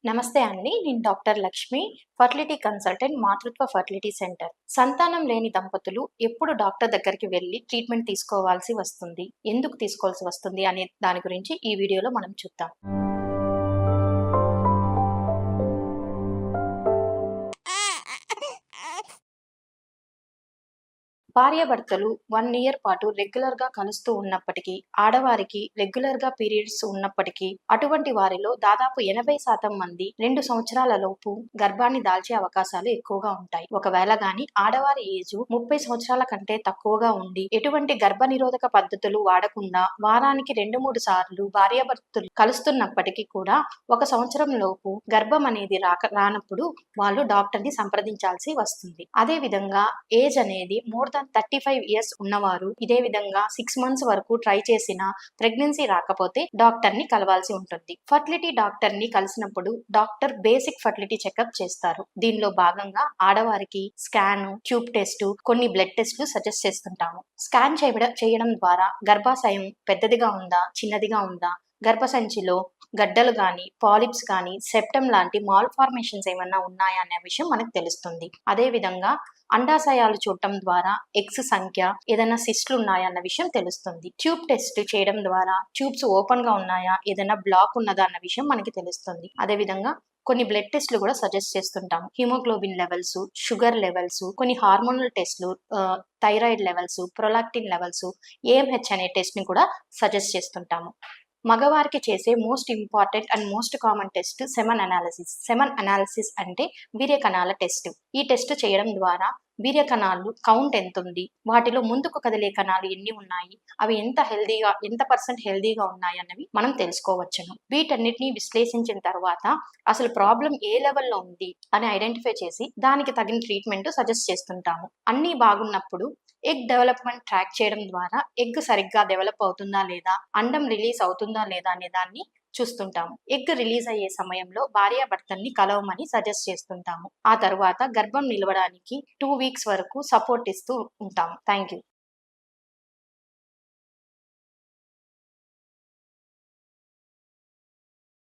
నమస్తే అండి. నేను డాక్టర్ లక్ష్మి, ఫర్టిలిటీ కన్సల్టెంట్, మాతృత్వ ఫర్టిలిటీ సెంటర్. సంతానం లేని దంపతులు ఎప్పుడు డాక్టర్ దగ్గరికి వెళ్లి ట్రీట్మెంట్ తీసుకోవాల్సి వస్తుంది? ఎందుకు తీసుకోవాల్సి వస్తుంది అనే దాని గురించి ఈ వీడియోలో మనం చూద్దాం. భార్యాభర్తలు 1 ఇయర్ పాటు రెగ్యులర్‌గా కలుస్తూ ఉన్నప్పటికీ, ఆడవారికి రెగ్యులర్‌గా పీరియడ్స్ ఉన్నప్పటికీ, అటువంటి వారిలో దాదాపు 80% మంది 2 సంవత్సరాల లోపు గర్భాన్ని దాల్చే అవకాశాలు ఎక్కువగా ఉంటాయి. ఒకవేళ గాని ఆడవారి ఏజు 30 సంవత్సరాల కంటే తక్కువగా ఉండి, ఎటువంటి గర్భనిరోధక పద్ధతులు వాడకుండా వారానికి 2, 3 సార్లు భార్యాభర్తలు కలుస్తున్నప్పటికీ కూడా 1 సంవత్సరం లోపు గర్భం అనేది రానప్పుడు వాళ్ళు డాక్టర్‌ని సంప్రదించాల్సి వస్తుంది. అదే విధంగా ఏజ్ అనేది మోర్ దాన్ 35 ఇయర్స్ ఉన్నవారు ఇదే విధంగా 6 మంత్స్ వరకు ట్రై చేసినా ప్రెగ్నెన్సీ రాకపోతే డాక్టర్ ని కలవాల్సి ఉంటుంది. ఫర్టిలిటీ డాక్టర్ ని కలిసినప్పుడు డాక్టర్ బేసిక్ ఫర్టిలిటీ చెకప్ చేస్తారు. దీనిలో భాగంగా ఆడవారికి స్కాన్, ట్యూబ్ టెస్ట్, కొన్ని బ్లడ్ టెస్ట్లు సజెస్ట్ చేస్తుంటాము. స్కాన్ చేయడం ద్వారా గర్భాశయం పెద్దదిగా ఉందా, చిన్నదిగా ఉందా, గర్భసంచిలో గడ్డలు గాని, పాలిప్స్ గాని, సెప్టమ్ లాంటి మాల్ఫార్మేషన్స్ ఏమన్నా ఉన్నాయా అనే విషయం మనకు తెలుస్తుంది. అదే విధంగా అండాశయాలు చూడటం ద్వారా ఎగ్స్ సంఖ్య, ఏదైనా సిస్ట్లు ఉన్నాయా అన్న విషయం తెలుస్తుంది. ట్యూబ్ టెస్ట్ చేయడం ద్వారా ట్యూబ్స్ ఓపెన్ గా ఉన్నాయా, ఏదైనా బ్లాక్ ఉన్నదా అన్న విషయం మనకి తెలుస్తుంది. అదే విధంగా కొన్ని బ్లడ్ టెస్ట్లు కూడా సజెస్ట్ చేస్తుంటాము. హిమోగ్లోబిన్ లెవెల్స్, షుగర్ లెవెల్స్, కొన్ని హార్మోనల్ టెస్ట్లు, thyroid levels, prolactin levels, AMH అనే టెస్ట్ ని కూడా సజెస్ట్ చేస్తుంటాము. మగవారికి చేసే most important and most common test semen analysis. Semen analysis అంటే వీర్య కణాల టెస్ట్. ఈ టెస్ట్ చేయడం ద్వారా వీర్య కణాలు కౌంట్ ఎంత ఉంది, వాటిలో ముందుకు కదిలే కణాలు ఎన్ని ఉన్నాయి, అవి ఎంత పర్సెంట్ హెల్దీగా ఉన్నాయి అన్నవి మనం తెలుసుకోవచ్చును. వీటన్నిటిని విశ్లేషించిన తర్వాత అసలు ప్రాబ్లం ఏ లెవెల్లో ఉంది అని ఐడెంటిఫై చేసి దానికి తగిన ట్రీట్మెంట్ సజెస్ట్ చేస్తుంటాము. అన్నీ బాగున్నప్పుడు ఎగ్ డెవలప్మెంట్ ట్రాక్ చేయడం ద్వారా ఎగ్ సరిగ్గా డెవలప్ అవుతుందా లేదా, అండం రిలీజ్ అవుతుందా లేదా అనే దాన్ని చూస్తుంటాము. ఎగ్ రిలీజ్ అయ్యే సమయంలో భార్యాభర్తల్ని కలవమని సజెస్ట్ చేస్తుంటాము. ఆ తర్వాత గర్భం నిలవడానికి 2 వీక్స్ వరకు సపోర్ట్ ఇస్తూ ఉంటాము. Thank you.